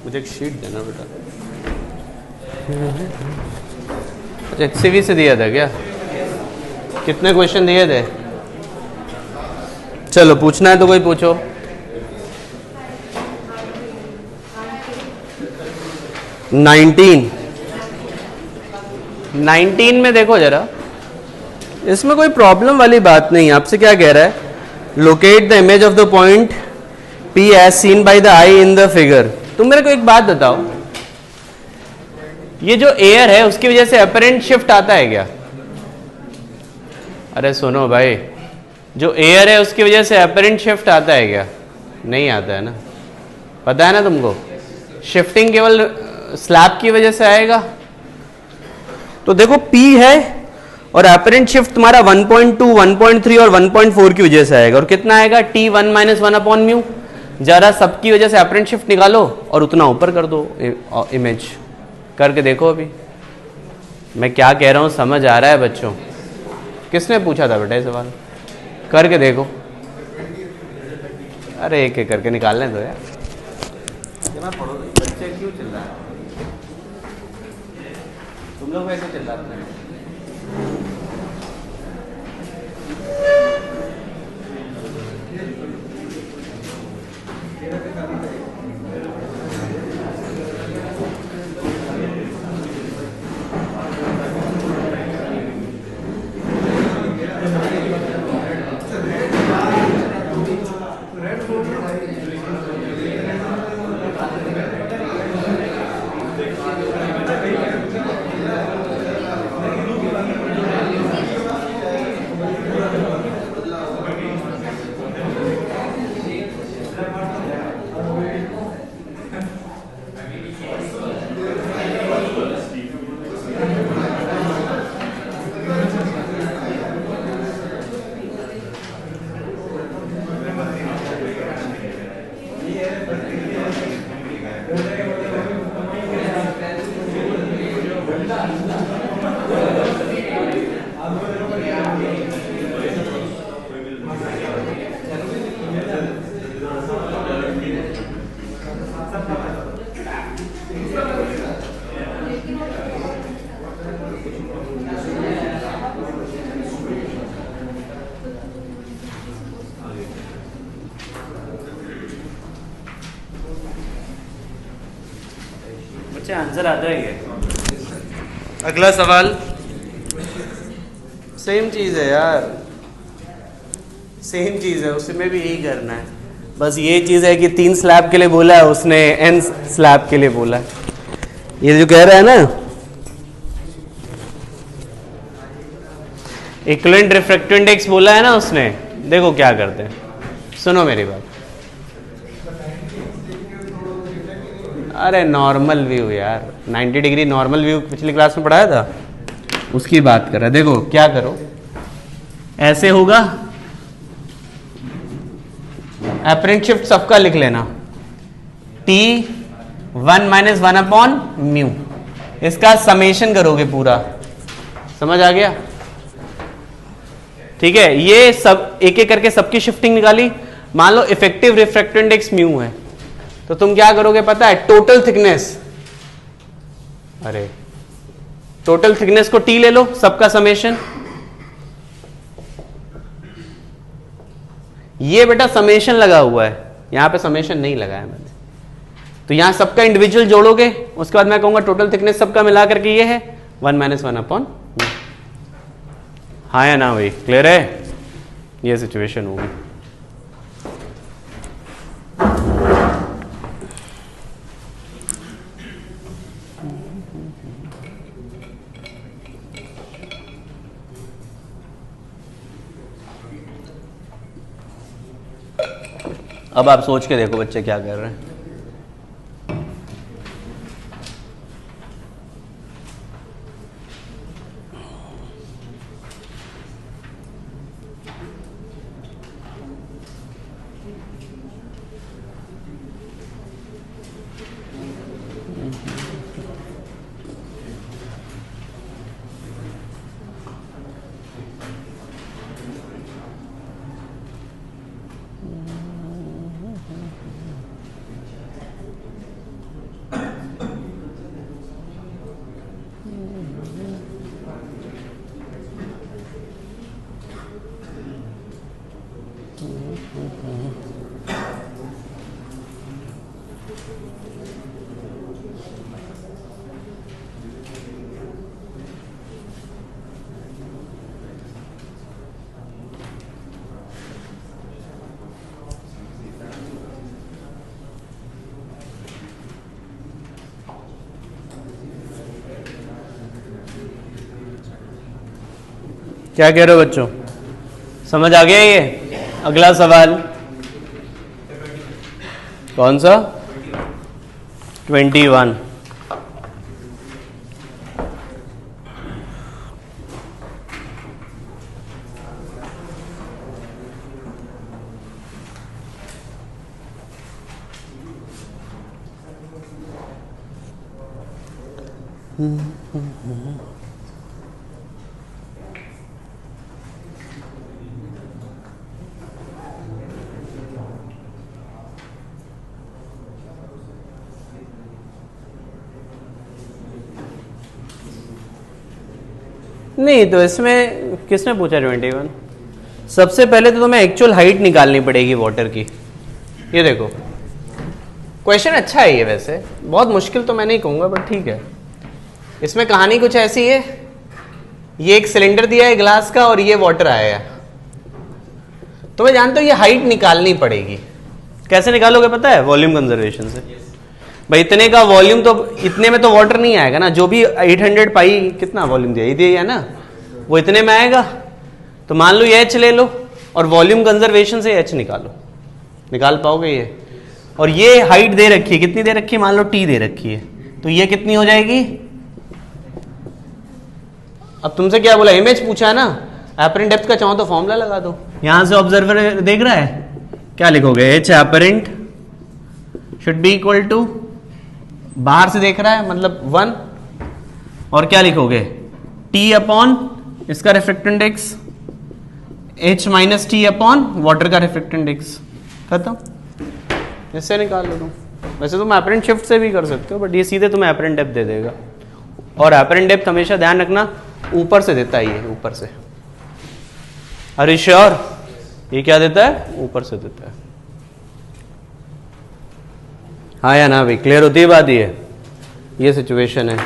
मुझे एक शीट देना बेटा। अच्छा HCV से दिया था क्या? कितने क्वेश्चन दिए थे? चलो पूछना है तो कोई पूछो। नाइनटीन में देखो जरा, इसमें कोई प्रॉब्लम वाली बात नहीं। आपसे क्या कह रहा है? Locate the image of the point P as seen by the eye in the figure. तुम मेरे को एक बात बताओ, ये जो एयर है उसकी वजह से अपरेंट शिफ्ट आता है क्या? अरे सुनो भाई, जो एयर है उसकी वजह से अपरेंट शिफ्ट आता है क्या? नहीं आता है ना, पता है ना तुमको। शिफ्टिंग केवल स्लैब की वजह से आएगा। तो देखो P है और अपरेंट शिफ्ट तुम्हारा 1.2, 1.3 और 1.4 की वजह से आएगा। और कितना आएगा? T1 - 1 upon mu. जरा सबकी वजह से अपरेंट शिफ्ट निकालो और उतना ऊपर कर दो इमेज। करके देखो अभी मैं क्या कह रहा हूं, समझ आ रहा है बच्चों? किसने पूछा था बेटा ये सवाल? करके देखो। अरे एक एक करके निकालने दो यार। बच्चे क्यों चिल्ला रहे? तुम लोग वैसे चिल्लाते हैं। बच्चे आंसर आता है क्या? अगला सवाल सेम चीज है यार, सेम चीज है, उसमें भी यही करना है। बस ये चीज है कि 3 स्लैब के लिए बोला है उसने, n स्लैब के लिए बोला है। ये जो कह रहा है ना, इक्विवेलेंट रिफ्रैक्टिव इंडेक्स बोला है ना उसने, देखो क्या करते हैं, सुनो मेरी बात। अरे नॉर्मल व्यू यार, 90 डिग्री नॉर्मल व्यू पिछली क्लास में पढ़ाया था, उसकी बात कर रहा है। देखो क्या करो, ऐसे होगा, अपरेंट शिफ्ट सबका लिख लेना, T1 - 1 अपॉन म्यू। इसका समेशन करोगे पूरा, समझ आ गया? ठीक है, ये सब एक एक करके सबकी शिफ्टिंग निकाली। मान लो इफेक्टिव रिफ्रैक्टिव इंडेक्स म्यू है, तो तुम क्या करोगे पता है? टोटल थिकनेस, अरे टोटल थिकनेस को T ले लो, सबका समेशन। ये बेटा समेशन लगा हुआ है, यहां पे समेशन नहीं लगाया मैंने, तो यहां सबका इंडिविजुअल जोड़ोगे, उसके बाद मैं कहूंगा टोटल थिकनेस सबका मिला करके ये है 1 - 1 अपॉन। हाँ या ना भाई, क्लियर है? ये सिचुएशन होगी। अब आप सोच के देखो बच्चे क्या कर रहे हैं। क्या कह रहे हो बच्चों, समझ आ गया ये? अगला सवाल कौन सा? 21। नहीं तो इसमें किसने पूछा 21? सबसे पहले तो तुम्हें एक्चुअल हाइट निकालनी पड़ेगी वाटर की। ये देखो क्वेश्चन अच्छा है ये, वैसे बहुत मुश्किल तो मैं नहीं कहूँगा बट ठीक है। इसमें कहानी कुछ ऐसी है, ये एक सिलेंडर दिया है ग्लास का और ये वाटर आया है। तुम्हें जानते हो ये हाइट निकालनी पड़ेगी। कैसे निकालोगे पता है? वॉल्यूम कंजर्वेशन से। भाई इतने का वॉल्यूम तो इतने में तो वाटर नहीं आएगा ना, जो भी 800 पाई कितना वॉल्यूम दिया, ये दिया ना, वो इतने में आएगा। तो मान लो ये H ले लो और वॉल्यूम कंजर्वेशन से H निकालो, निकाल पाओगे ये? और ये हाइट दे रखी है, कितनी दे रखी है? मान लो T दे रखी है, तो ये कितनी हो जाएगी? अब तुमसे क्या बोला, इमेज पूछा है ना, एपरेंट डेप्थ का चाहो तो फॉर्मूला लगा दो। यहां से ऑब्जर्वर देख रहा है, क्या लिखोगे? H apparent should be equal to, बाहर से देख रहा है मतलब 1, और क्या लिखोगे? T अपॉन इसका refractive index, H minus T upon water का रिफ्रैक्टेंट इंडेक्स। खत्म, इससे निकाल लो तुम। वैसे तुम एपरेंट शिफ्ट से भी कर सकते हो बट ये सीधे तुम्हें एपरेंट डेप्थ दे देगा। और एपरेंट डेप्थ हमेशा ध्यान रखना ऊपर से देता है, ये ऊपर से। अरे श्योर, ये क्या देता है? ऊपर से देता है। हाँ या ना भाई, क्लियर होती है बात? ये सिचुएशन है।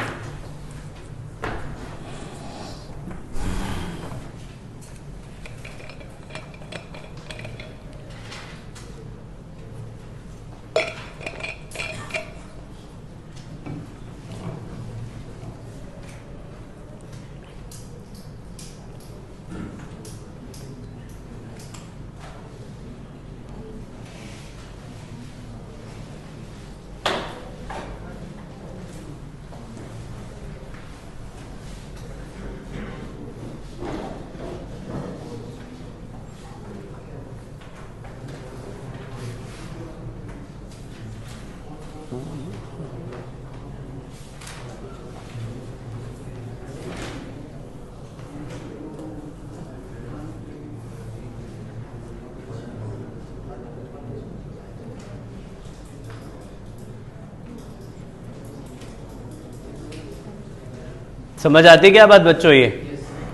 समझ आती क्या बात बच्चों ये?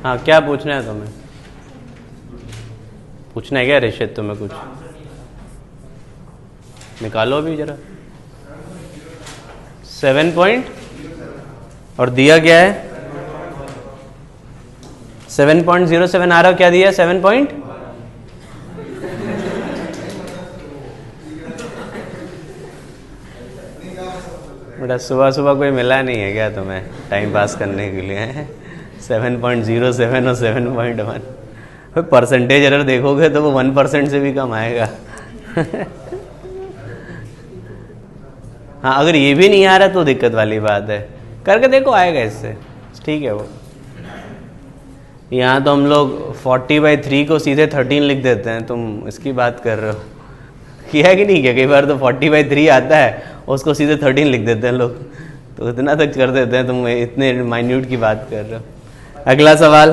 हाँ, क्या पूछना है तुम्हें? पूछना है क्या रिशित तुम्हें? कुछ निकालो अभी जरा। 7 पॉइंट और दिया क्या है? 7.07 आ रहा, क्या दिया? 7 पॉइंट। बेटा सुबह सुबह कोई मिला नहीं है क्या तुम्हें टाइम पास करने के लिए? 7.07 और 7.1। परसेंटेज एरर देखोगे तो वो 1% से भी कम आएगा। हाँ, अगर ये भी नहीं आ रहा तो दिक्कत वाली बात है। करके देखो, आएगा इससे, ठीक है। वो यहाँ तो हम लोग 40/3 को सीधे 13 लिख देते हैं, तुम इसकी बात कर रहे हो। किया है कि नहीं किया? कई बार तो 40/3 आता है, उसको सीधे 13 लिख देते हैं लोग, तो इतना तक कर देते हैं। तुम इतने माइन्यूट की बात कर रहे हो। अगला सवाल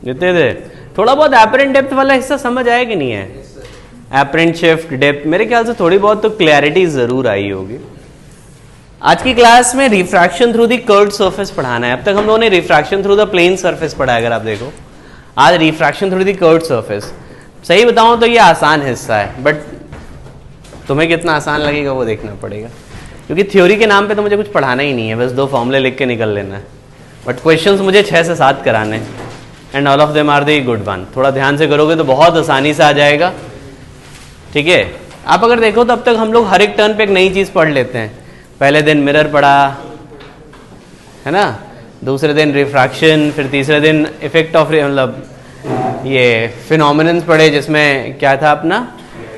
देते थे। थोड़ा बहुत एपरेंट डेप्थ वाला हिस्सा समझ आया कि नहीं है? एपरेंट शिफ्ट डेप्थ, मेरे ख्याल से थोड़ी बहुत तो क्लैरिटी जरूर आई होगी। आज की क्लास में refraction through the curved surface पढ़ाना है। अब तक हम लोगों ने refraction through the plane surface पढ़ा है। अगर आप देखो, आज refraction through the curved surface. सही बताऊं तो ये आसान हिस्सा है, बट तुम्हें कितना आसान लगेगा वो देखना पड़ेगा, क्योंकि थ्योरी के नाम पे तो मुझे कुछ पढ़ाना ही नहीं है, बस 2 फॉर्मूले लिख के निकल लेना है। बट क्वेश्चंस मुझे 6 से 7 कराने हैं, and all of them are the good one. थोड़ा ध्यान से करोगे तो बहुत आसानी से आ जाएगा, ठीक है। आप अगर देखो तो अब तक हम लोग हर एक टर्न पे एक नई चीज़ पढ़ लेते हैं। पहले दिन मिरर पढ़ा है ना, दूसरे दिन रिफ्रैक्शन, फिर तीसरे दिन इफेक्ट ऑफ मतलब ये फिनोमिनन्स पढ़े जिसमें क्या था अपना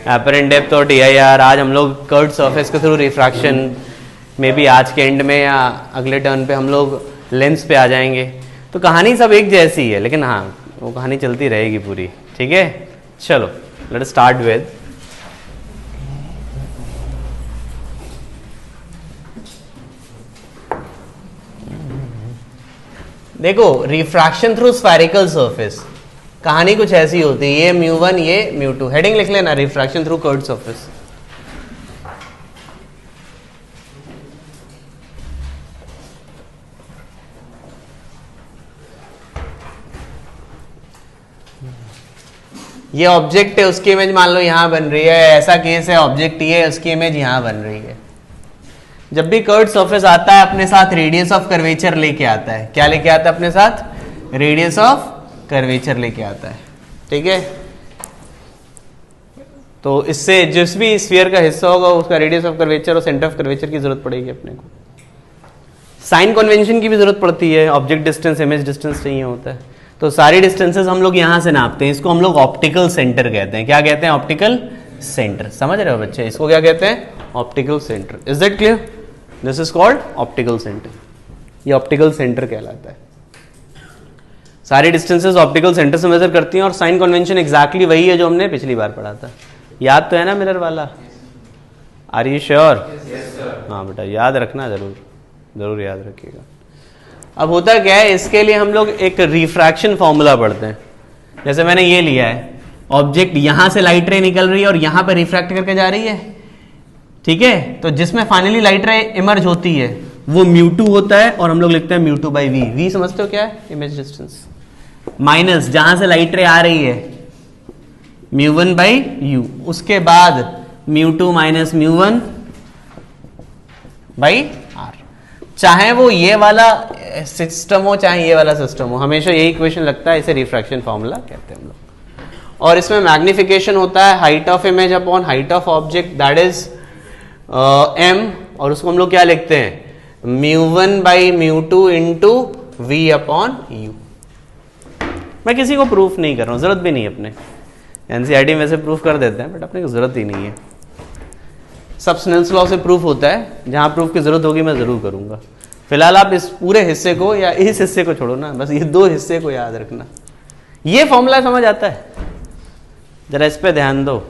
एपरेंट डेप्थ और DIR। आज हम लोग कर्व्ड सरफेस के थ्रू रिफ्रैक्शन, मे बी आज के एंड में या अगले टर्न पे हम लोग लेंस पे आ जाएंगे। तो कहानी सब एक जैसी है, लेकिन हाँ वो कहानी चलती रहेगी पूरी, ठीक है। चलो लेट स्टार्ट विद देखो रिफ्रैक्शन थ्रू स्फेरिकल सरफेस, कहानी कुछ ऐसी होती है, ये μ1 ये μ2, हेडिंग लिख लेना रिफ्रैक्शन थ्रू कर्व्ड सरफेस। ये ऑब्जेक्ट है, उसकी इमेज मान लो यहां बन रही है, ऐसा केस है ऑब्जेक्ट ये है, उसकी इमेज यहां बन रही है। जब भी कर्व्ड सरफेस आता है अपने साथ रेडियस ऑफ कर्वेचर लेके आता है। क्या लेके आता है अपने साथ? रेडियस ऑफ कर्वेचर लेके आता है, ठीक है। तो इससे जिस भी स्फीयर का हिस्सा होगा उसका रेडियस ऑफ कर्वेचर और सेंटर ऑफ कर्वेचर की जरूरत पड़ेगी अपने को। साइन कन्वेंशन की भी जरूरत पड़ती है, ऑब्जेक्ट डिस्टेंस इमेज डिस्टेंस चाहिए होता है। तो सारी डिस्टेंसेस हम लोग यहां से नापते हैं, इसको हम लोग ऑप्टिकल सेंटर कहते हैं। क्या कहते हैं? Optical centre. समझ रहे हो बच्चे? इसको क्या कहते हैं? Optical centre. Is that clear? This is called optical centre. ये ऑप्टिकल सेंटर कहलाता है। सारी डिस्टेंसेस ऑप्टिकल सेंटर से मेजर करती हैं और साइन कन्वेंशन एग्जैक्टली वही है जो हमने पिछली बार पढ़ा था। याद तो है ना मिरर वाला? Are you sure? हाँ बेटा याद रखना, जरूर जरूर याद रखिएगा। अब होता क्या है, इसके लिए हम लोग एक रिफ्रैक्शन फॉर्मूला पढ़ते हैं। जैसे मैंने ये लिया है, ऑब्जेक्ट यहां से लाइट रे निकल रही है और यहां पर रिफ्रैक्ट करके जा रही है, ठीक है। तो जिसमें फाइनली लाइट रे इमर्ज होती है वो μ2 होता है और हम लोग लिखते हैं μ2/v। v समझते हो क्या है? Image distance. माइनस जहां से लाइट रे आ रही है μ1/u, उसके बाद μ2 माइनस μ1/r। चाहे वो ये वाला सिस्टम हो चाहे ये वाला सिस्टम हो, हमेशा यही इक्वेशन लगता है, इसे रिफ्रैक्शन फॉर्मूला कहते हैं हम लोग। और इसमें मैग्निफिकेशन होता है height of image upon height of object, that is m, और उसको हम लोग क्या लिखते हैं? μ1/μ2 इंटू v अपॉन u। मैं किसी को प्रूफ नहीं कर रहा हूं, जरूरत भी नहीं है। अपने एनसीईआरटी में वैसे प्रूफ कर देते हैं, बट अपने को जरूरत ही नहीं है। सब स्नेल्स लॉ से प्रूफ होता है, जहां प्रूफ की जरूरत होगी मैं जरूर करूंगा। फिलहाल आप इस पूरे हिस्से को या इस हिस्से को छोड़ो ना, बस ये दो हिस्से को याद रखना। ये फॉर्मूला समझ आता है? जरा इस पे ध्यान दो।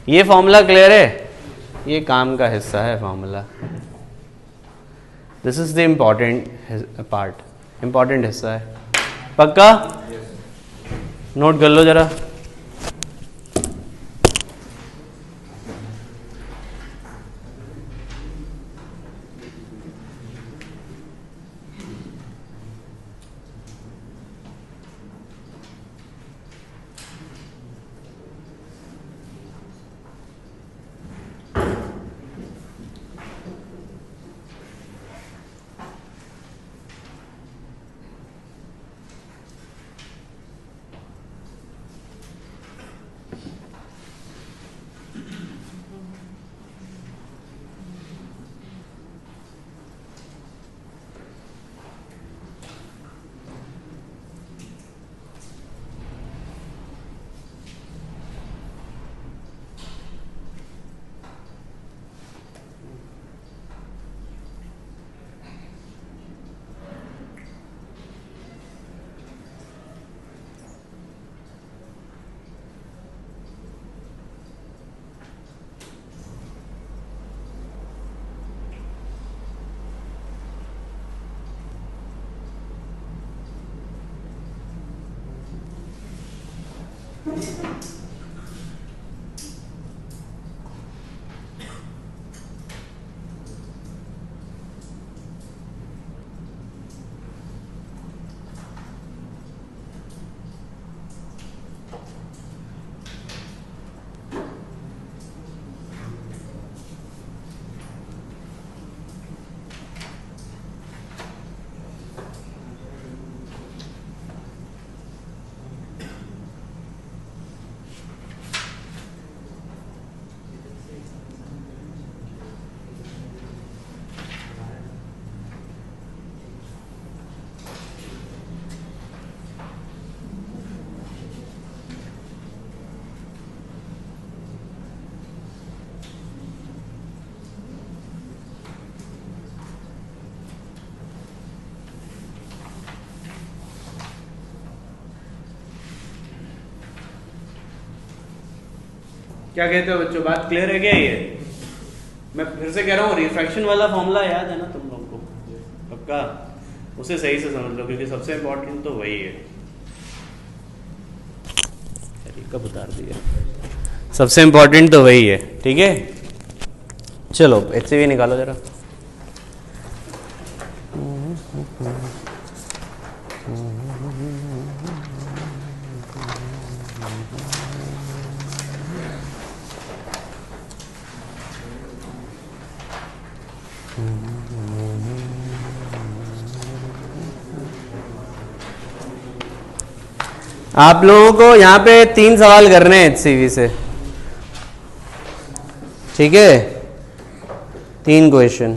ये फॉर्मूला क्लियर है? ये काम का हिस्सा है formula. This is the important part, important हिस्सा है। पक्का? नोट कर लो जरा। क्या कहते हो बच्चों, बात क्लियर है क्या ये? मैं फिर से कह रहा हूँ, रिफ्रैक्शन वाला फॉर्मूला याद है ना तुम लोग को? पक्का उसे सही से समझ लो, क्योंकि सबसे इम्पोर्टेंट तो वही है। कब उतार दिया? सबसे इम्पोर्टेंट तो वही है, ठीक है। चलो HCV निकालो जरा। आप लोगों को यहाँ पे 3 सवाल करने हैं HCV से, ठीक है? 3 क्वेश्चन।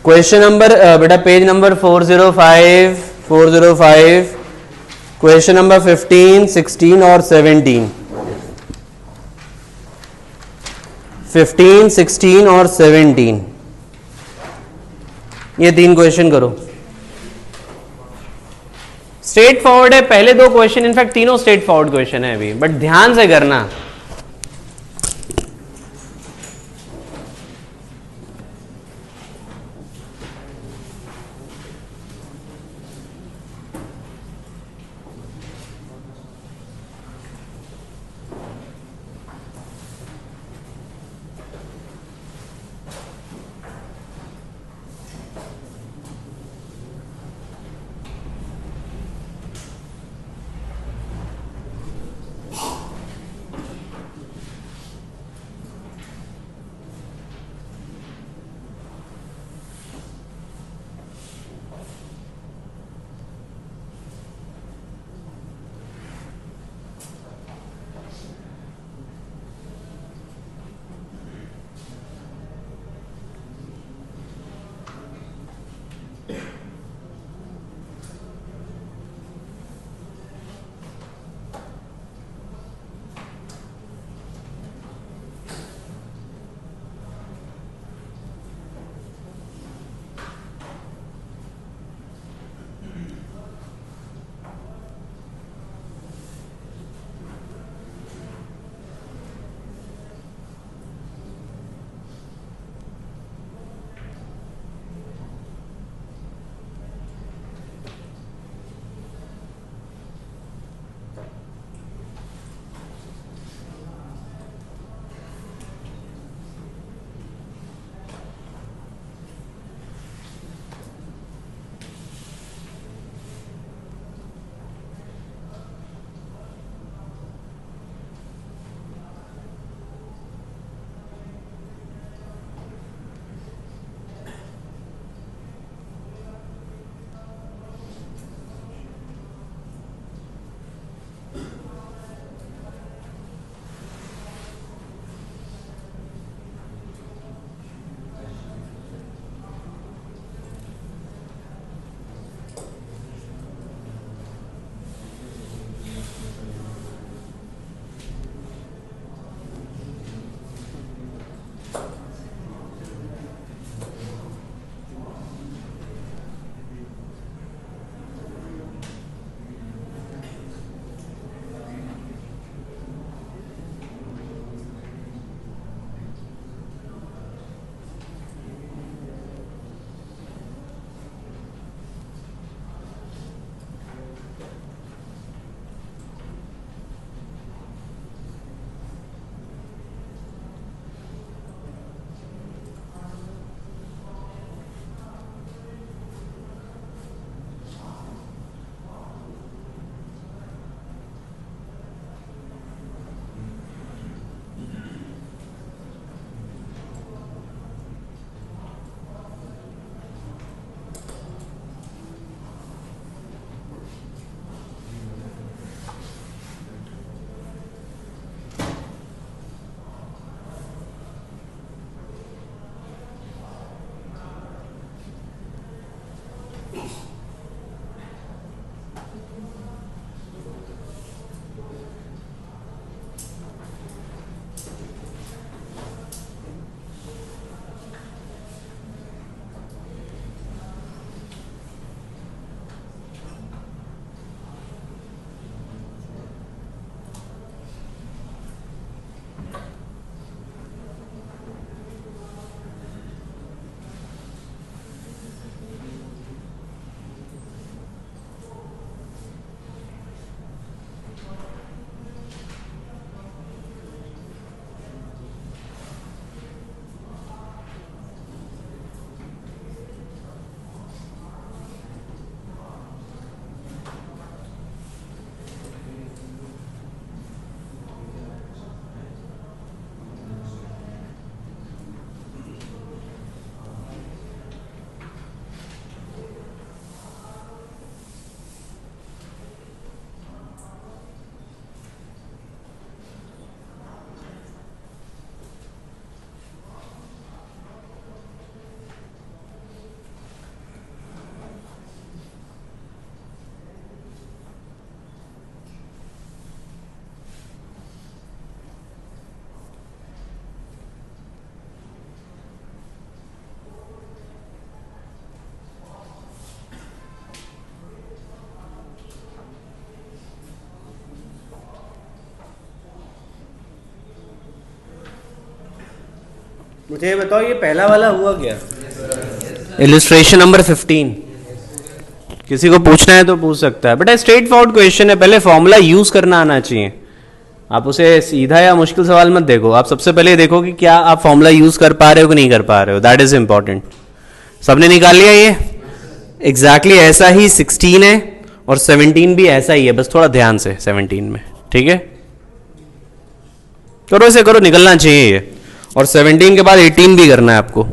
क्वेश्चन नंबर बेटा पेज नंबर 405 क्वेश्चन नंबर 15, 16 और 17। 15, 16 और 17, ये 3 क्वेश्चन करो। स्ट्रेट फॉरवर्ड है, पहले 2 क्वेश्चन इनफैक्ट तीनों स्ट्रेट फॉरवर्ड क्वेश्चन है अभी, बट ध्यान से करना। मुझे ये बताओ, ये पहला वाला हुआ क्या? Illustration number 15। किसी को पूछना है तो पूछ सकता है, बेटा स्ट्रेट फॉरवर्ड क्वेश्चन है, पहले फॉर्मूला यूज करना आना चाहिए। आप उसे सीधा या मुश्किल सवाल मत देखो, आप सबसे पहले देखो कि क्या आप फॉर्मूला यूज कर पा रहे हो कि नहीं कर पा रहे हो, दैट इज इंपॉर्टेंट। सबने निकाल लिया ये? एग्जैक्टली ऐसा ही 16 है और 17 भी ऐसा ही है, बस थोड़ा ध्यान से 17 में, ठीक है? करो इसे, करो, निकलना चाहिए ये। और 17 के बाद 18 भी करना है आपको।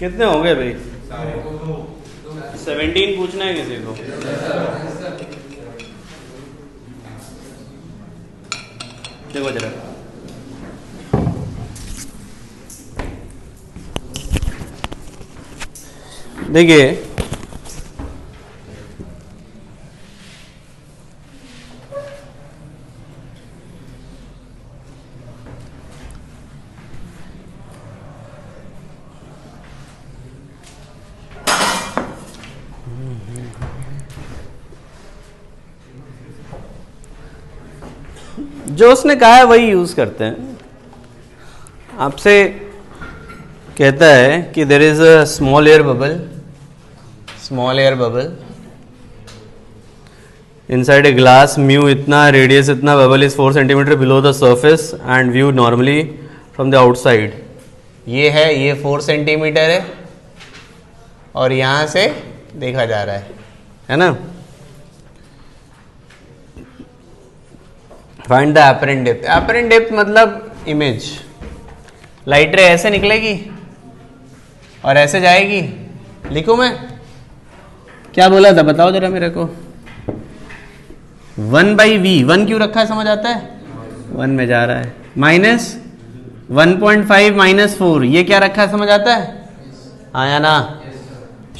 कितने हो गए भाई? 17 पूछना है किसी को? देखो जरा, देखिए जो उसने कहा है वही यूज करते हैं। आपसे कहता है कि there is a small air bubble inside a glass, mu इतना, रेडियस इतना, bubble is 4 centimetre below the surface and view normally from the outside. ये है, ये 4 सेंटीमीटर है और यहां से देखा जा रहा है ना। Find the apparent depth. Apparent depth मतलब इमेज। लाइट रे ऐसे निकलेगी और ऐसे जाएगी। लिखूं मैं? क्या बोला था बताओ जरा मेरे को। 1/v, 1 क्यों रखा है समझ आता है? 1 में जा रहा है। माइनस 1.5 माइनस 4, ये क्या रखा है समझ आता है? आया ना?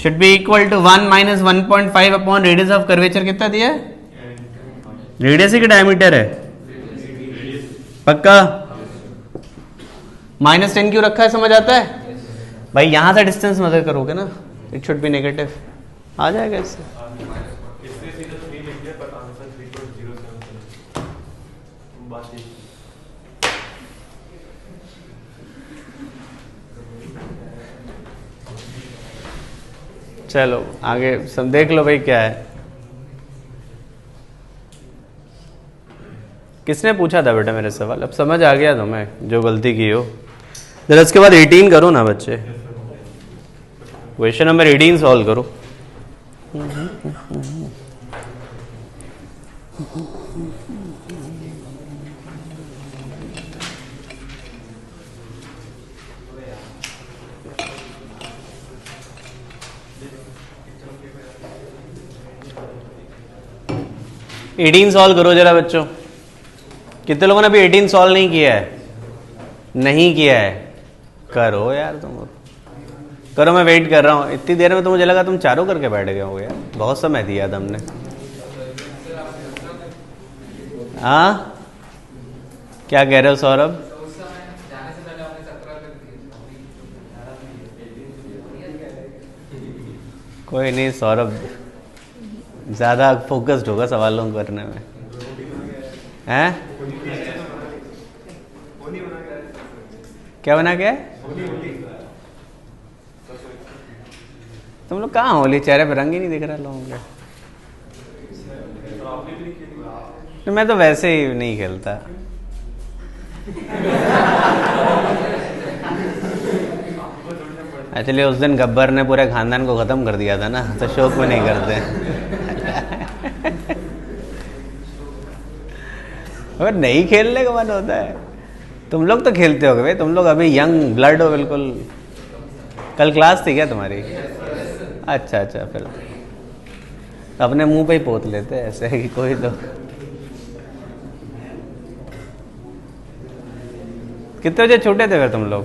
Should be equal to 1 minus 1.5 upon radius of curvature. कितना दिया है? रेडियस ही का डायमीटर है पक्का। -10 क्यों रखा है समझ आता है? भाई यहां से डिस्टेंस मेजर करोगे ना, इट शुड बी नेगेटिव। आ जाएगा इससे। चलो आगे सब देख लो भाई क्या है। किसने पूछा था बेटा मेरे सवाल? अब समझ आ गया तुम्हें जो गलती की हो। जरा इसके बाद 18 करो ना बच्चे। क्वेश्चन नंबर 18 सॉल्व करो। एटीन सॉल्व करो जरा बच्चों। कितने लोगों ने अभी 18 सॉल्व नहीं किया है? नहीं किया है? करो यार तुम, करो, मैं वेट कर रहा हूँ। इतनी देर में तो मुझे लगा तुम चारों करके बैठ गए हो यार, बहुत समय दिया था हमने। हाँ क्या कह रहे हो सौरभ? कोई नहीं, सौरभ ज्यादा फोकस्ड होगा सवालों को करने में। हैं? क्या बना क्या? तुम लोग कहाँ होली? चेहरे पे रंग ही नहीं दिख रहा लोगों के। तो मैं तो वैसे ही नहीं खेलता। एक्चुअली उस दिन गब्बर ने पूरे खानदान को ख़त्म कर दिया था ना, तो शौक में नहीं करते। और नहीं खेलने का मन होता है। तुम लोग तो खेलते होगे भाई, तुम लोग अभी यंग ब्लड हो बिल्कुल। कल क्लास थी क्या तुम्हारी? अच्छा अच्छा, फिर अपने मुंह पे ही पोत लेते हैं ऐसे कि कोई तो। कितने बजे छूटे थे फिर तुम लोग?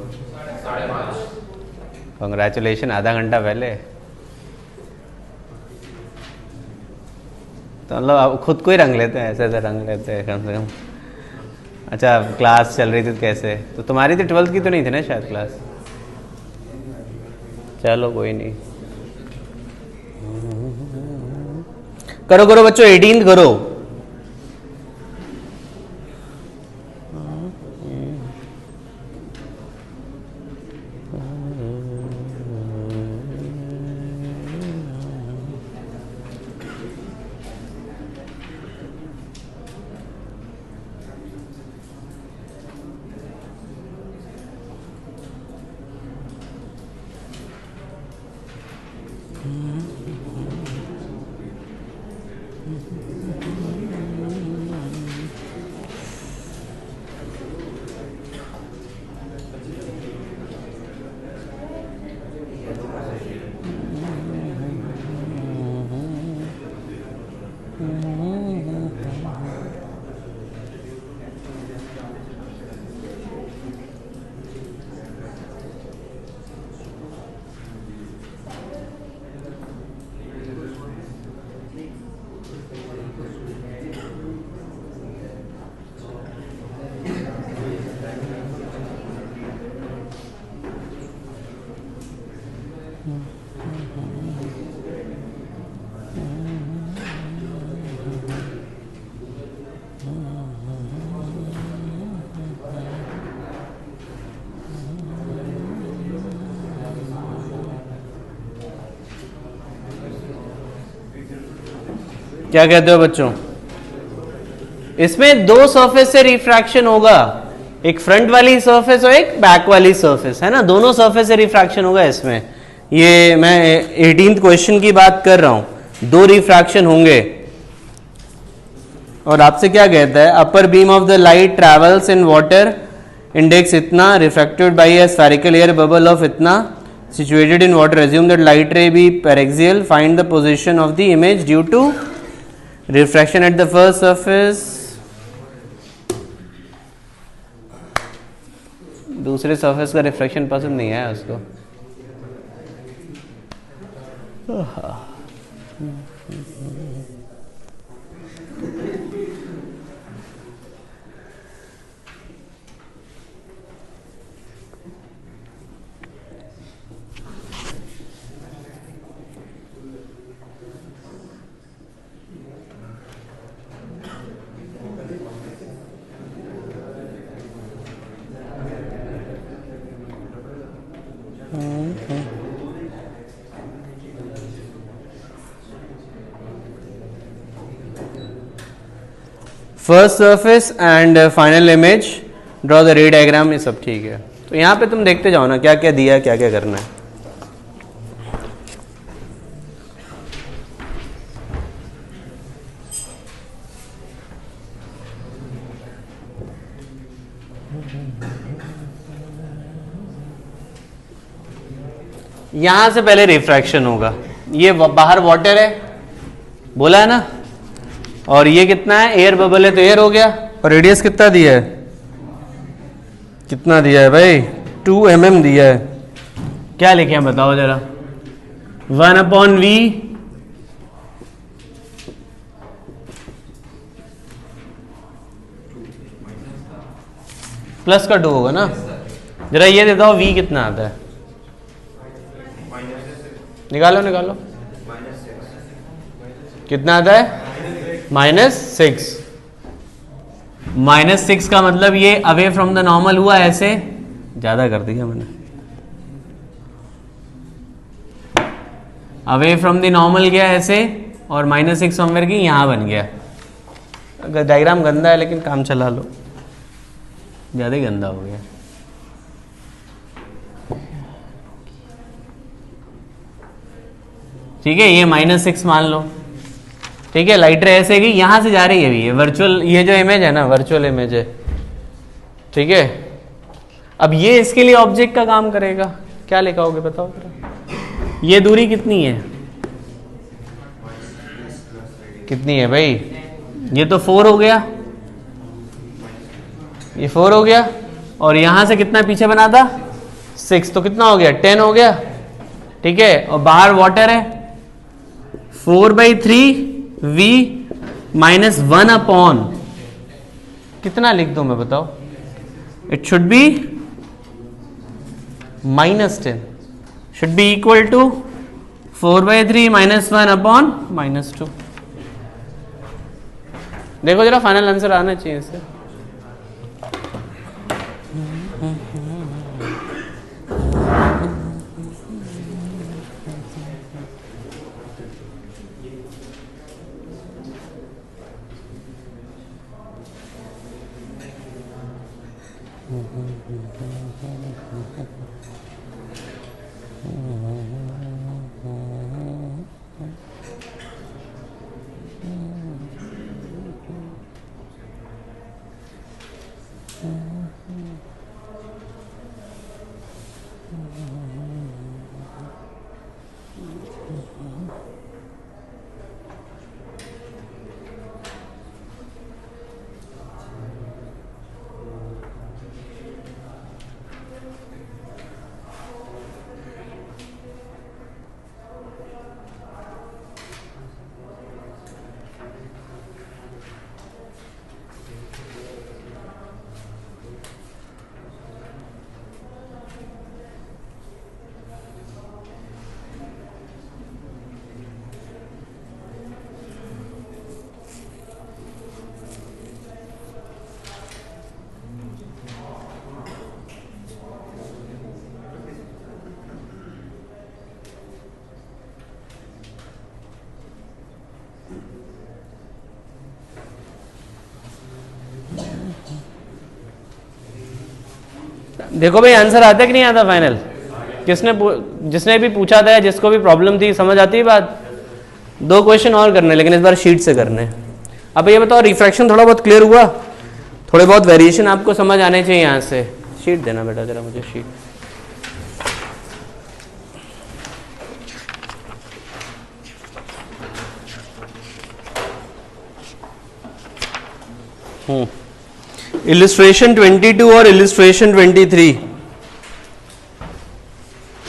5:30। कंग्रेचुलेशन, आधा घंटा पहले। तो मतलब अब खुद को ही रंग लेते हैं, ऐसे ऐसे रंग लेते हैं कम से कम। अच्छा, क्लास चल रही थी तो कैसे? तो तुम्हारी तो 12th की तो नहीं थी ना शायद क्लास? चलो कोई नहीं। करो करो बच्चों, 18th करो। क्या कहते हो बच्चों? इसमें दो सरफेस से रिफ्रैक्शन होगा, एक फ्रंट वाली सरफेस और एक बैक वाली सरफेस, है ना? दोनों सरफेस से रिफ्रैक्शन होगा इसमें। ये मैं 18th क्वेश्चन की बात कर रहा हूं। दो रिफ्रैक्शन होंगे। और आपसे क्या कहता है? Upper beam of the light travels in water, index इतना, refracted by a spherical air bubble of इतना, situated in water, assume that light ray be paraxial, find the position of the image due to refraction at the first surface, दूसरे surface का refraction पसंद नहीं है उसको। First surface and final image, draw the रे diagram, ये सब ठीक है। तो यहाँ पे तुम देखते जाओ ना क्या क्या दिया है, क्या क्या करना है। यहां से पहले रिफ्रैक्शन होगा। ये बाहर वाटर है बोला है ना, और ये कितना है? एयर बबल है तो एयर हो गया। और रेडियस कितना दिया है? कितना दिया है भाई? 2 mm दिया है। क्या लिखे हैं बताओ जरा? 1/v प्लस का 2 होगा ना। जरा ये देता हूँ v कितना आता है, निकालो निकालो। कितना आता है? -6। -6 का मतलब ये अवे फ्रॉम द नॉर्मल हुआ, ऐसे ज्यादा कर दिया मैंने। अवे फ्रॉम द नॉर्मल गया ऐसे, और -6 समवेयर की यहां बन गया। अगर डायग्राम गंदा है लेकिन काम चला लो, ज़्यादा ही गंदा हो गया। ठीक है, ये -6 मान लो। ठीक है, लाइट रे ऐसे कि यहां से जा रही है, ये वर्चुअल, ये जो इमेज है ना वर्चुअल इमेज है। ठीक है, अब ये इसके लिए ऑब्जेक्ट का काम करेगा। क्या लिखाओगे बताओ जरा। ये दूरी कितनी है, कितनी है भाई? ये तो 4 हो गया, ये 4 हो गया, और यहां से कितना पीछे बना था 6, तो कितना हो गया 10 हो गया। ठीक है, और बाहर वाटर है 4/3 v -1 अपॉन कितना लिख दूं मैं बताओ? It should be -10, should be equal to 4/3 -1 upon -2। देखो जरा फाइनल आंसर आना चाहिए इससे। देखो भाई आंसर आता है कि नहीं आता फाइनल? जिसने भी पूछा था, जिसको भी प्रॉब्लम थी, समझ आती है बात? 2 क्वेश्चन और करने, लेकिन इस बार शीट से करने। अब ये बताओ रिफ्रैक्शन थोड़ा बहुत क्लियर हुआ? थोड़े बहुत वेरिएशन आपको समझ आने चाहिए। यहाँ से शीट देना बेटा जरा मुझे, शीट। इलिस्ट्रेशन 22 और इलिस्ट्रेशन 23।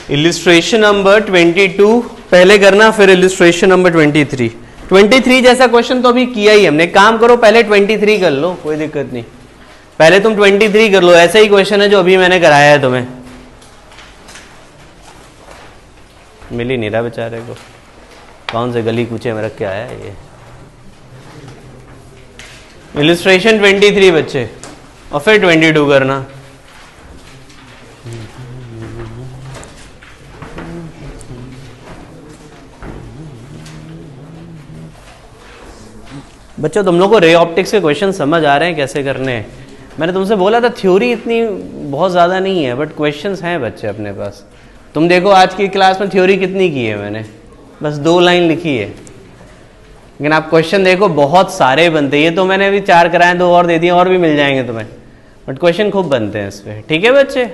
इलिस्ट्रेशन नंबर 22 पहले करना, फिर इलिस्ट्रेशन नंबर 23। 23 जैसा क्वेश्चन तो अभी किया ही हमने। काम करो पहले 23 कर लो, कोई दिक्कत नहीं। पहले तुम 23 कर लो, ऐसा ही क्वेश्चन है जो अभी मैंने कराया है तुम्हें। मिल ही नहीं रहा बेचारे को, कौन से गली कूचे में रख के आया है ये। इलिस्ट्रेशन 23 बच्चे, और फिर 22 करना। बच्चों तुम लोग को रे ऑप्टिक्स के क्वेश्चन समझ आ रहे हैं कैसे करने हैं? मैंने तुमसे बोला था थ्योरी इतनी बहुत ज़्यादा नहीं है, बट क्वेश्चंस हैं बच्चे अपने पास। तुम देखो आज की क्लास में थ्योरी कितनी की है मैंने, बस 2 लाइन लिखी है, लेकिन आप क्वेश्चन देखो बहुत सारे बनते हैं। ये तो मैंने अभी 4 कराए, 2 और दे दिए, और भी मिल जाएंगे तुम्हें, बट क्वेश्चन खूब बनते हैं इस पर। ठीक है बच्चे?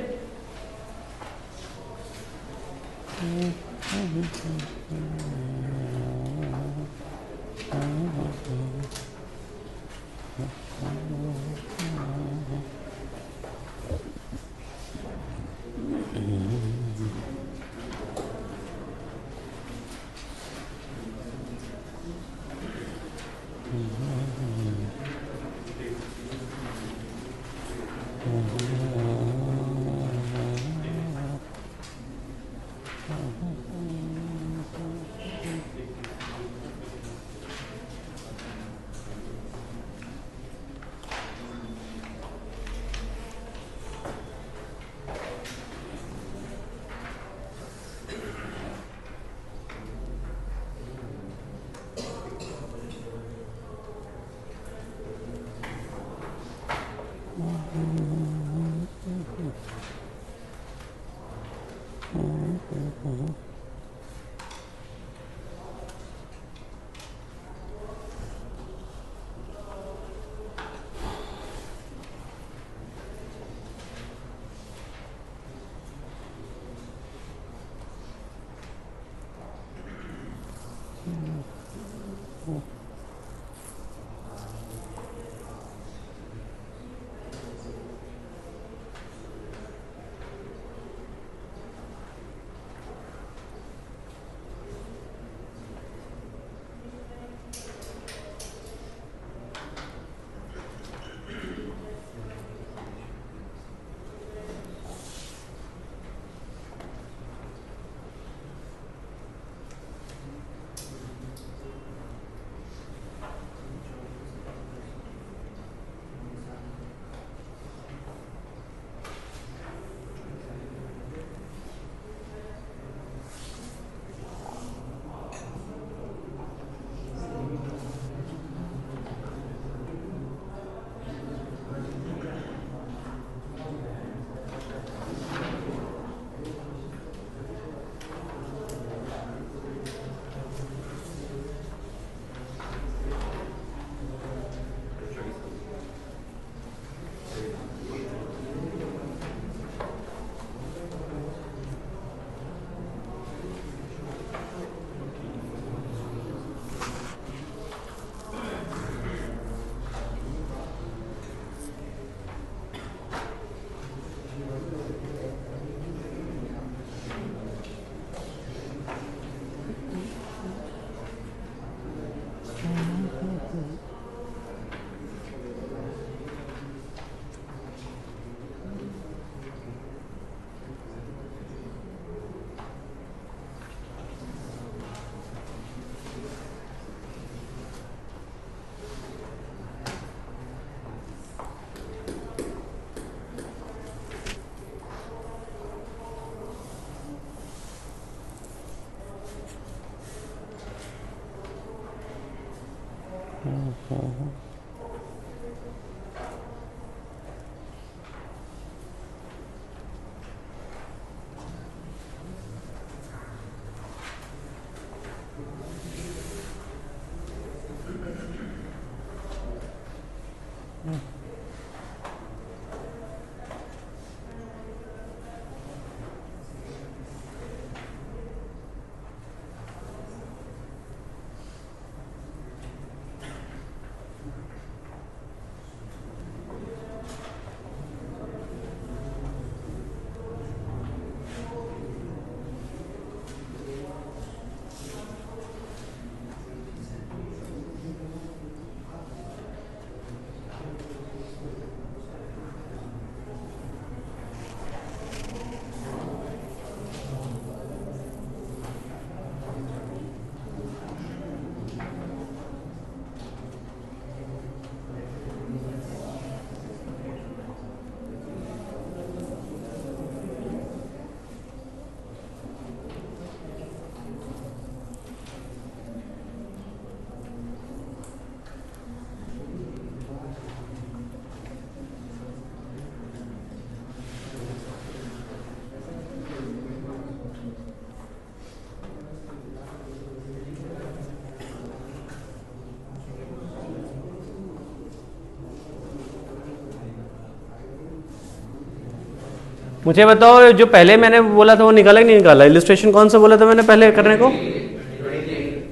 मुझे बताओ जो पहले मैंने बोला था वो निकाला कि नहीं निकाला? इलिस्ट्रेशन कौन सा बोला था मैंने पहले करने को?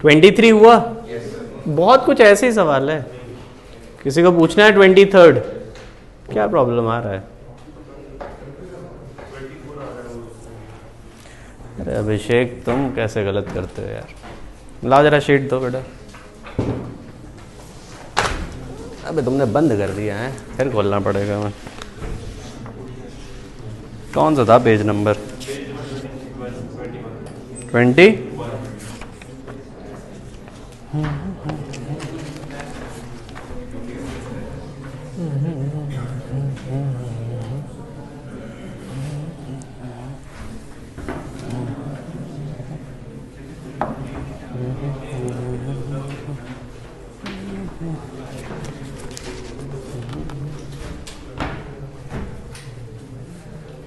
23 हुआ। बहुत कुछ ऐसे ही सवाल है, किसी को पूछना है 23rd, क्या प्रॉब्लम आ रहा है? अरे अभिषेक तुम कैसे गलत करते हो यार, लाओ जरा शीट दो बेटा। अबे तुमने बंद कर दिया है, फिर खोलना पड़ेगा। मैं कौन सा था पेज नंबर? 20।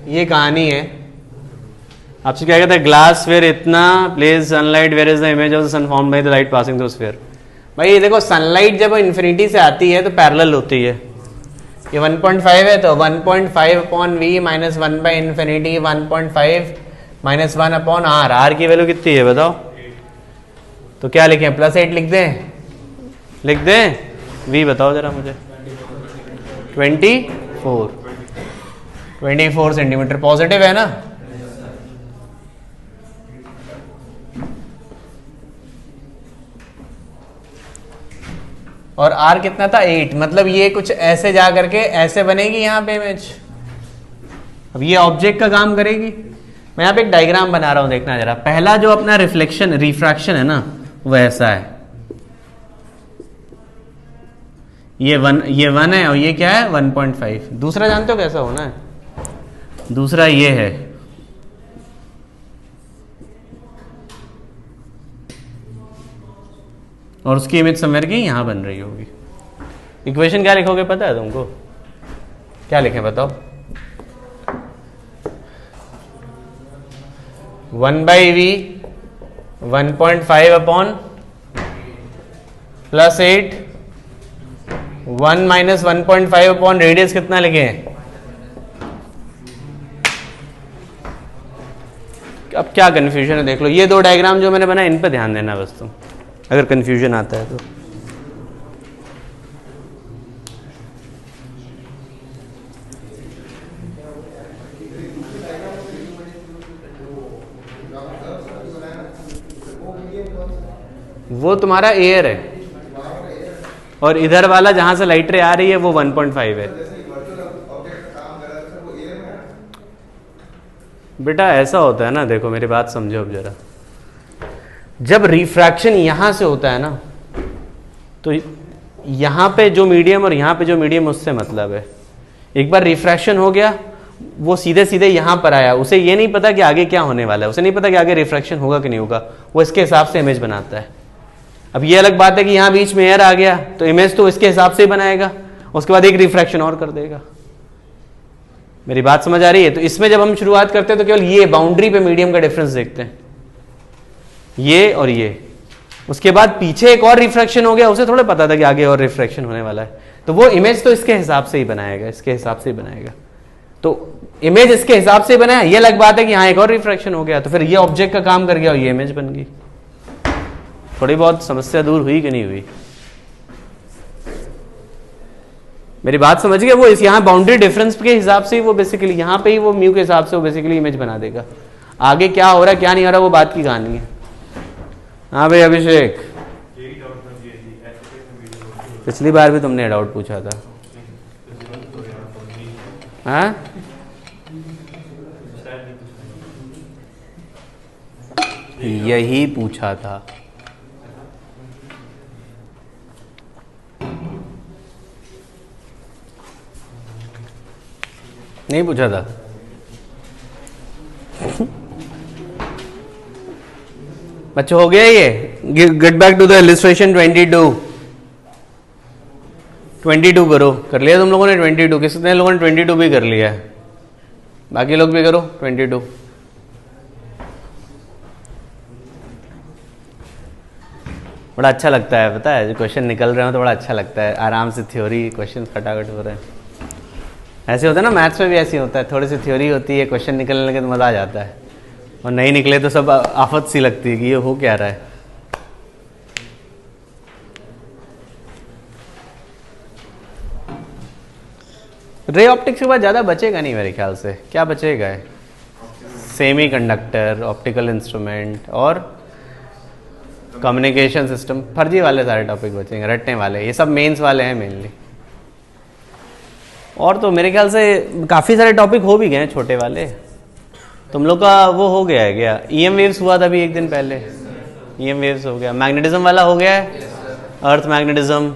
ये कहानी है। आपसे क्या कहता है? ग्लास स्फीयर इतना place sunlight where is the image of the sun formed by the light passing through sphere. भाई ये देखो, सनलाइट जब इन्फिनिटी से आती है तो पैरेलल होती है। ये 1.5 है तो 1.5 upon v minus 1 by infinity 1.5 minus 1 upon r। r की वैल्यू कितनी है बताओ? तो क्या लिखें? +8 लिख दें? लिख दें? v बताओ जरा मुझे। 24 सेंटीमीटर पॉजिटिव है ना? और r कितना था? 8। मतलब ये कुछ ऐसे जा करके ऐसे बनेगी यहाँ पे इमेज। अब ये ऑब्जेक्ट का काम करेगी। मैं यहाँ पे एक डायग्राम बना रहा हूं, देखना जरा। पहला जो अपना रिफ्रैक्शन है ना, वो ऐसा है। ये 1 है और ये क्या है? 1.5। दूसरा जानते हो कैसा होना है? दूसरा ये है, और उसकी इमेज समवेयर की यहां बन रही होगी। इक्वेशन क्या लिखोगे पता है तुमको? क्या लिखें बताओ? 1/v 1.5 upon +8 1 minus 1.5 upon radius कितना लिखें? अब क्या कंफ्यूजन है देख लो। ये दो डायग्राम जो मैंने बनाया इन पे ध्यान देना बस तुम, अगर कंफ्यूजन आता है तो। वो तुम्हारा एयर है, और इधर वाला जहां से लाइट रे आ रही है वो 1.5 है। बेटा ऐसा होता है ना, देखो मेरी बात समझो अब जरा। जब रिफ्रैक्शन यहां से होता है ना, तो यहां पे जो मीडियम और यहां पे जो मीडियम, उससे मतलब है। एक बार रिफ्रैक्शन हो गया, वो सीधे सीधे यहां पर आया, उसे ये नहीं पता कि आगे क्या होने वाला है, उसे नहीं पता कि आगे रिफ्रैक्शन होगा कि नहीं होगा, वो इसके हिसाब से इमेज बनाता है। अब ये अलग बात है कि यहां बीच में एयर आ गया तो इमेज तो इसके हिसाब से ही बनाएगा, उसके बाद एक रिफ्रैक्शन और कर देगा। मेरी बात समझ आ रही है? तो इसमें जब हम शुरुआत करते हैं तो केवल ये बाउंड्री पे मीडियम का डिफरेंस देखते हैं, ये और ये। उसके बाद पीछे एक और रिफ्रैक्शन हो गया, उसे थोड़ा पता था कि आगे और रिफ्रैक्शन होने वाला है, तो वो इमेज तो इसके हिसाब से ही बनाएगा, इसके हिसाब से ही बनाएगा। तो इमेज इसके हिसाब से बनाया, ये अलग बात है कि यहाँ एक और रिफ्रैक्शन हो गया तो फिर ये ऑब्जेक्ट का काम कर गया और ये इमेज बन गई। थोड़ी बहुत समस्या दूर हुई कि नहीं हुई? मेरी बात समझ गए? वो इस यहाँ बाउंड्री डिफरेंस के हिसाब से ही वो बेसिकली यहाँ पे ही वो म्यू के हिसाब से वो बेसिकली इमेज बना देगा। आगे क्या हो रहा है क्या नहीं हो रहा वो बात की कहानी है। हाँ भाई अभिषेक, पिछली बार भी तुमने डाउट पूछा था। हाँ यही पूछा था। नहीं पूछा था? बच्चों हो गया ये? Get back to the illustration 22 करो। कर लिया तुम लोगों ने 22? कितने लोगों ने 22 भी कर लिया है? बाकी लोग भी करो 22। बड़ा अच्छा लगता है पता है, जो क्वेश्चन निकल रहे हो तो बड़ा अच्छा लगता है। आराम से थ्योरी क्वेश्चन फटाफट हो रहे हैं। ऐसे होता है ना, मैथ्स में भी ऐसे होता है, थोड़ी सी थ्योरी होती है, क्वेश्चन निकलने लगे तो मज़ा आ जाता है, और नहीं निकले तो सब आफत सी लगती है कि ये हो क्या रहा है। रे ऑप्टिक्स के बाद ज़्यादा बचेगा नहीं मेरे ख्याल से। क्या बचेगा है? सेमी कंडक्टर, ऑप्टिकल इंस्ट्रूमेंट और कम्युनिकेशन सिस्टम। फर्जी वाले सारे टॉपिक बचेंगे, रटने वाले, ये सब मेंस वाले हैं मेनली। और तो मेरे ख्याल से काफ़ी सारे टॉपिक हो भी गए हैं छोटे वाले। तुम लोग का वो हो गया है क्या? ईएम वेव्स हुआ था अभी एक दिन पहले, ईएम वेव्स हो गया। मैग्नेटिज्म वाला हो गया है, अर्थ मैग्नेटिज्म।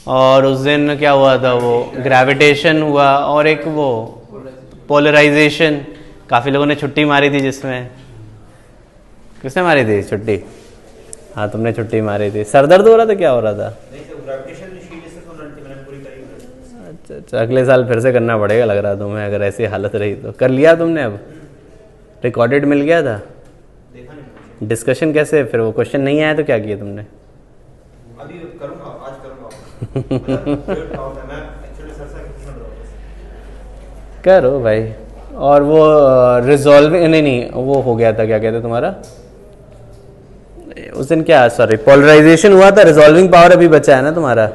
और उस दिन क्या हुआ था, वो ग्रेविटेशन हुआ, और एक वो पोलराइजेशन। काफ़ी लोगों ने छुट्टी मारी थी, जिसमें किसने मारी थी छुट्टी? हाँ, तुमने छुट्टी मारी थी। सर दर्द हो रहा था, क्या हो रहा था? अच्छा, अगले साल फिर से करना पड़ेगा लग रहा तुम्हें, अगर ऐसी हालत रही तो। कर लिया तुमने? अब रिकॉर्डेड मिल गया था? डिस्कशन कैसे? फिर वो क्वेश्चन नहीं आया तो क्या किया तुमने? अभी करूंगा, आज करूंगा। करो भाई। और वो रिजॉल्विंग, नहीं वो हो गया था, क्या कहते तुम्हारा उस दिन, क्या, सॉरी, पोलराइजेशन हुआ था। रिजॉल्विंग पावर अभी बचा है ना तुम्हारा,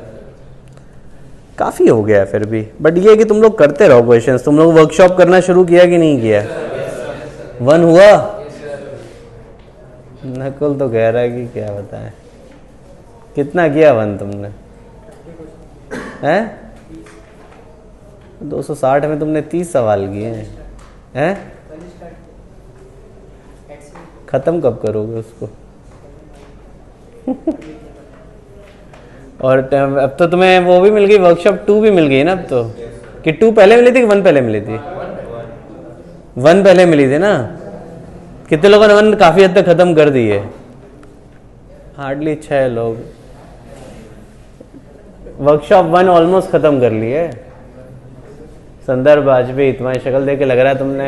काफ़ी हो गया है फिर भी। बट ये है कि तुम लोग करते रहो क्वेश्चंस। तुम लोग वर्कशॉप करना शुरू किया कि नहीं किया? वन हुआ? नकुल तो कह रहा है कि क्या बताएं, कितना किया वन तुमने? हैं 260 में तुमने 30 सवाल किए हैं। खत्म कब करोगे उसको? और अब तो तुम्हें वो भी मिल गई, वर्कशॉप 2 भी मिल गई ना अब तो। कि 2 पहले मिली थी कि 1 पहले मिली थी? 1 पहले मिली थी ना। कितने लोगों ने 1 काफ़ी हद तक ख़त्म कर दी है? हार्डली 6 लोग। वर्कशॉप 1 ऑलमोस्ट ख़त्म कर ली है। संदर्भ वाजपेयी, तुम्हारी शक्ल देख के लग रहा है तुमने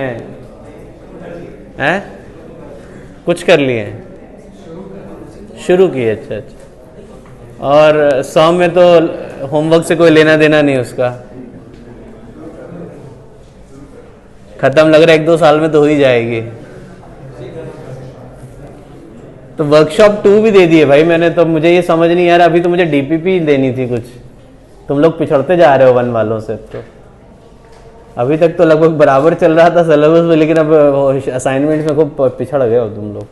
हैं कुछ कर लिए हैं, शुरू किए। अच्छा अच्छा। और 100 में तो होमवर्क से कोई लेना देना नहीं उसका, खत्म लग रहा है 1-2 साल में तो हो ही जाएगी। तो वर्कशॉप 2 भी दे दी है भाई मैंने तो। मुझे ये समझ नहीं आ रहा, अभी तो मुझे डीपीपी देनी थी कुछ। तुम लोग पिछड़ते जा रहे हो 1 वालों से। तो अभी तक तो लगभग बराबर चल रहा था सिलेबस में, लेकिन अब असाइनमेंट्स में खूब पिछड़ गए हो तुम लोग,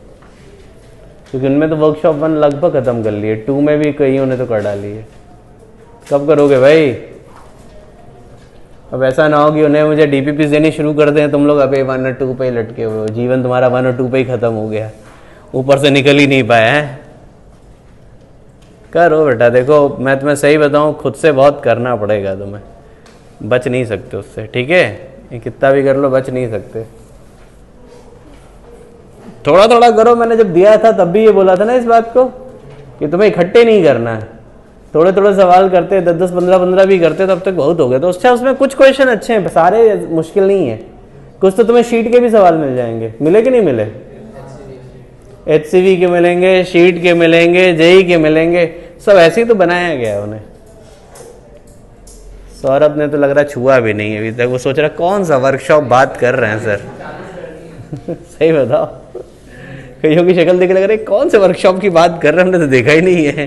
क्योंकि उनमें तो वर्कशॉप 1 लगभग खत्म कर लिए, 2 में भी कईयों ने तो कर डाली है। कब करोगे भाई? अब ऐसा ना हो कि उन्हें मुझे डीपीपी देनी शुरू कर दें, तुम लोग अभी 1 और 2 पे ही लटके हुए हो। जीवन तुम्हारा 1 और 2 पे ही खत्म हो गया, ऊपर से निकल ही नहीं पाया है। करो बेटा। देखो मैं तुम्हें सही बताऊं, खुद से बहुत करना पड़ेगा तुम्हें, बच नहीं सकते उससे, ठीक है? ये कितना भी कर लो बच नहीं सकते। थोड़ा थोड़ा करो। मैंने जब दिया था तब भी ये बोला था ना इस बात को कि तुम्हें इकट्ठे नहीं करना है, थोड़े थोड़े सवाल करते, 10-10, 15-15 भी करते, तब तक बहुत हो गया। तो अच्छा, उसमें कुछ क्वेश्चन अच्छे हैं, सारे मुश्किल नहीं है। कुछ तो तुम्हें शीट के भी सवाल मिल जाएंगे। मिले कि नहीं मिले? HCV के मिलेंगे, शीट के मिलेंगे, जेई के मिलेंगे, सब ऐसे ही तो बनाया गया है उन्हें। सौरभ ने तो लग रहा छुआ भी नहीं अभी तक, वो सोच रहा कौन सा वर्कशॉप बात कर रहे हैं सर। सही बताओ, कईयों की शक्ल देख लग रहा है कौन से वर्कशॉप की बात कर रहे हैं, हमने तो देखा ही नहीं है।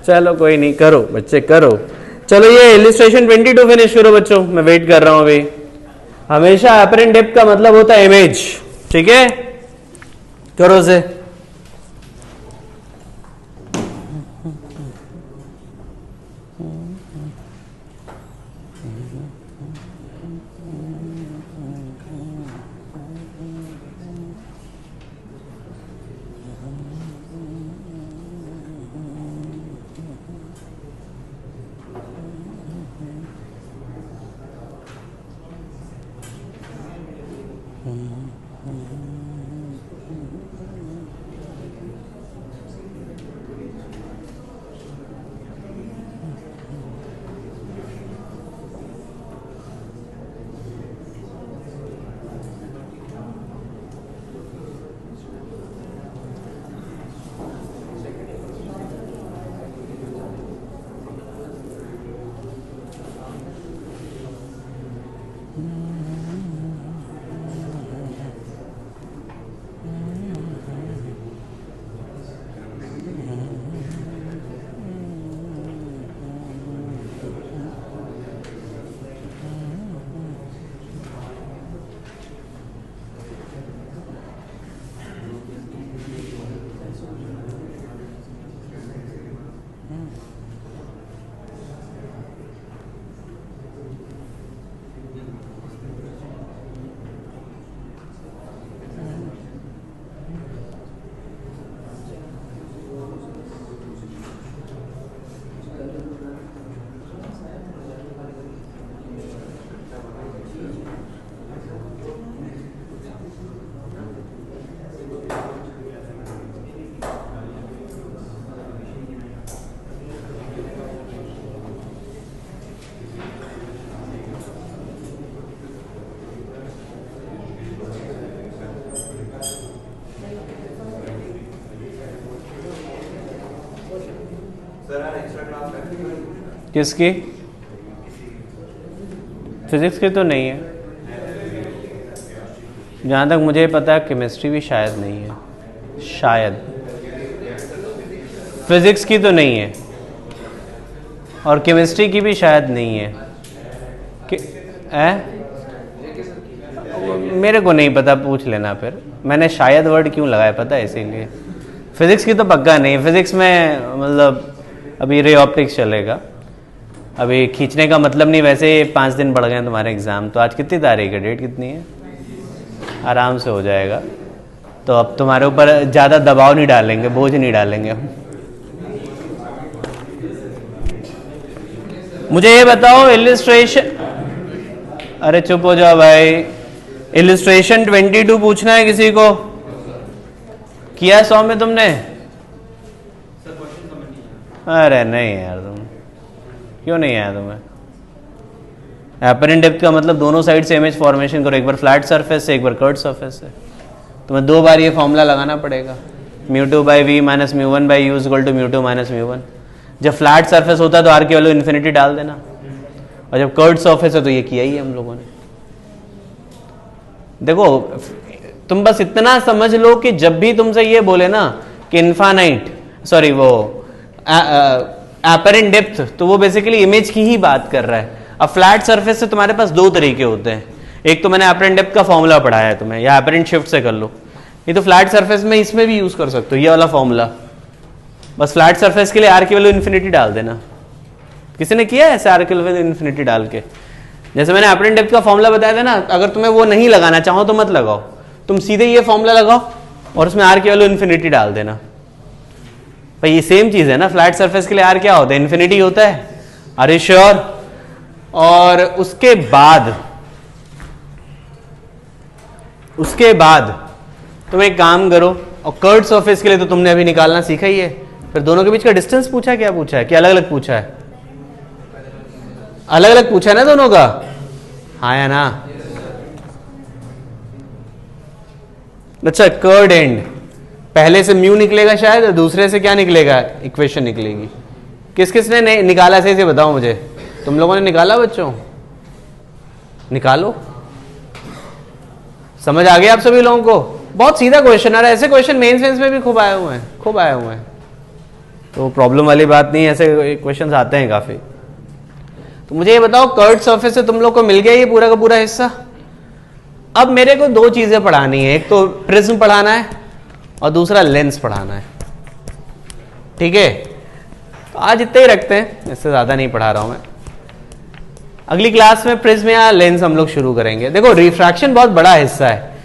चलो कोई नहीं, करो बच्चे करो। चलो ये इलिस्ट्रेशन 22 फिनिश करो बच्चों, मैं वेट कर रहा हूं अभी। हमेशा अपरेंट डेप्थ का मतलब होता है इमेज, ठीक है? करो से। किसकी? फिजिक्स की तो नहीं है, जहाँ तक मुझे पता है केमिस्ट्री भी शायद नहीं है, शायद फिजिक्स की तो नहीं है और केमिस्ट्री की भी शायद नहीं है मेरे को नहीं पता, पूछ लेना फिर। मैंने शायद वर्ड क्यों लगाया पता है, इसीलिए। फिजिक्स की तो पक्का नहीं है, फिजिक्स में मतलब अभी रे ऑप्टिक्स चलेगा, अभी खींचने का मतलब नहीं, वैसे 5 दिन बढ़ गए हैं तुम्हारे एग्ज़ाम। तो आज कितनी तारीख है, डेट कितनी है? आराम से हो जाएगा, तो अब तुम्हारे ऊपर ज़्यादा दबाव नहीं डालेंगे, बोझ नहीं डालेंगे हम। मुझे ये बताओ इलिस्ट्रेशन, अरे चुप हो जाओ भाई, इलिस्ट्रेशन 22 पूछना है किसी को? किया 100 में तुमने? अरे नहीं यार, तुम क्यों नहीं आया तुम्हें? एपरेंट डेप्थ का मतलब दोनों साइड से इमेज फॉर्मेशन करो, एक बार फ्लैट सरफेस से, एक बार कर्व्ड सरफेस से। तुम्हें 2 बार ये फॉर्मूला लगाना पड़ेगा, μ2/v minus μ1/u equal to μ2 minus μ1। जब फ्लैट सरफेस होता है तो आर की वैल्यू इन्फिनिटी डाल देना, और जब कर्व्ड सरफेस है तो ये किया ही है हम लोगों ने। देखो तुम बस इतना समझ लो कि जब भी तुमसे ये बोले ना कि इनफाइनाइट, सॉरी वो एपरेंट डेप्थ, तो वो बेसिकली इमेज की ही बात कर रहा है। अब फ्लैट सरफेस से तुम्हारे पास 2 तरीके होते हैं, एक तो मैंने एपरेंट डेप्थ का फॉर्मूला पढ़ाया है तुम्हें, या एपरेंट शिफ्ट से कर लो, ये तो फ्लैट सरफेस में इसमें भी यूज कर सकते हो, ये वाला फॉर्मूला। बस फ्लैट सरफेस के लिए आर की वैल्यू इन्फिनिटी डाल देना। किसी ने किया है ऐसे आर की वैल्यू इन्फिनिटी डाल के? जैसे मैंने एपरेंट डेप्थ का फॉर्मूला बताया था ना, अगर तुम्हें वो नहीं लगाना चाहो तो मत लगाओ, तुम सीधे ये फॉर्मूला लगाओ और उसमें आर की वैल्यू इन्फिनिटी डाल देना। भाई ये सेम चीज है ना, फ्लैट सरफेस के लिए आर क्या होता है? इन्फिनिटी होता है। Are you sure? और उसके बाद तुम एक काम करो, और कर्व्ड सरफेस के लिए तो तुमने अभी निकालना सीखा ही है, फिर दोनों के बीच का डिस्टेंस पूछा है, क्या पूछा है, कि अलग अलग पूछा है? अलग अलग पूछा है ना दोनों का, हाँ या ना? अच्छा, कर्व्ड एंड पहले से म्यू निकलेगा शायद, और दूसरे से क्या निकलेगा? इक्वेशन निकलेगी। किस किस ने निकाला, सही से बताओ मुझे। तुम लोगों ने निकाला बच्चों? निकालो, समझ आ गया आप सभी लोगों को? बहुत सीधा क्वेश्चन आ रहा है, ऐसे क्वेश्चन मेंस में भी खूब आए हुए हैं, तो प्रॉब्लम वाली बात नहीं है, ऐसे क्वेश्चंस आते हैं काफी। तो मुझे ये बताओ, कर्व्ड सरफेस से तुम लोग को मिल गया ये पूरा का पूरा हिस्सा। अब मेरे को 2 चीजें पढ़ानी है, एक तो प्रिज्म पढ़ाना है और दूसरा लेंस पढ़ाना है, ठीक है? तो आज इतने ही रखते हैं, इससे ज्यादा नहीं पढ़ा रहा हूं मैं। अगली क्लास में प्रिज्म या लेंस हम लोग शुरू करेंगे। देखो रिफ्रैक्शन बहुत बड़ा हिस्सा है।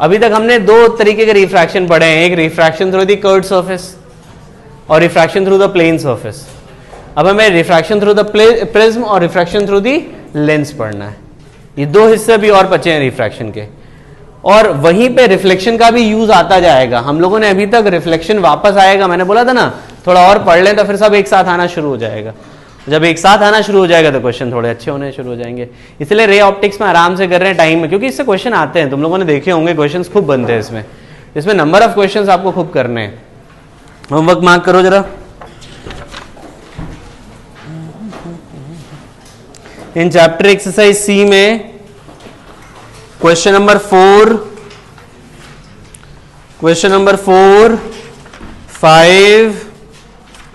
अभी तक हमने 2 तरीके के रिफ्रैक्शन पढ़े हैं, एक refraction through the curved surface और refraction through the plane surface. अब हमें रिफ्रैक्शन थ्रू द प्रिज्म और रिफ्रैक्शन थ्रू द लेंस पढ़ना है। ये 2 हिस्से भी और बचे हैं रिफ्रैक्शन के, और वहीं पे रिफ्लेक्शन का भी यूज आता जाएगा। हम लोगों ने अभी तक रिफ्लेक्शन वापस आएगा, मैंने बोला था ना, थोड़ा और पढ़ लें तो फिर सब एक साथ आना शुरू हो जाएगा। जब एक साथ आना शुरू हो जाएगा तो क्वेश्चन थोड़े अच्छे होने शुरू हो जाएंगे। इसलिए रे ऑप्टिक्स में आराम से कर रहे हैं टाइम में, क्योंकि इससे क्वेश्चन आते हैं, तुम लोगों ने देखे होंगे, क्वेश्चंस खूब बनते हैं इसमें नंबर ऑफ क्वेश्चंस आपको खूब करने हैं। होमवर्क मार्क करो जरा। इन चैप्टर एक्सरसाइज सी में क्वेश्चन नंबर 4, 5,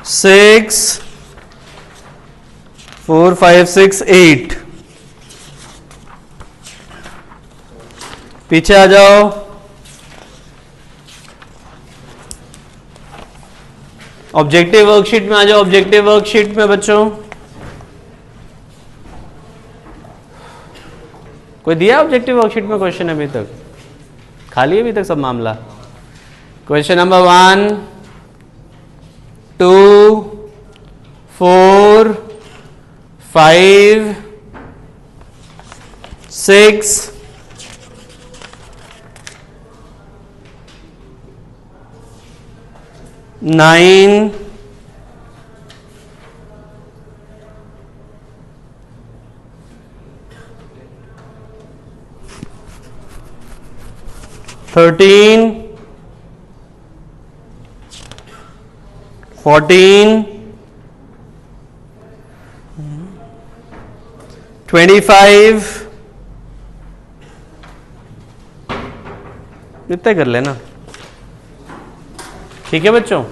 6, 4, 5, 6, 8 पीछे आ जाओ। ऑब्जेक्टिव वर्कशीट में आ जाओ। ऑब्जेक्टिव वर्कशीट में बच्चों कोई दिया ऑब्जेक्टिव वर्कशीट में क्वेश्चन? अभी तक खाली है अभी तक सब मामला। क्वेश्चन नंबर 1, 2, 4, 5, 6, 9, 13, 14, 25 इतने कर लेना। ठीक है बच्चों।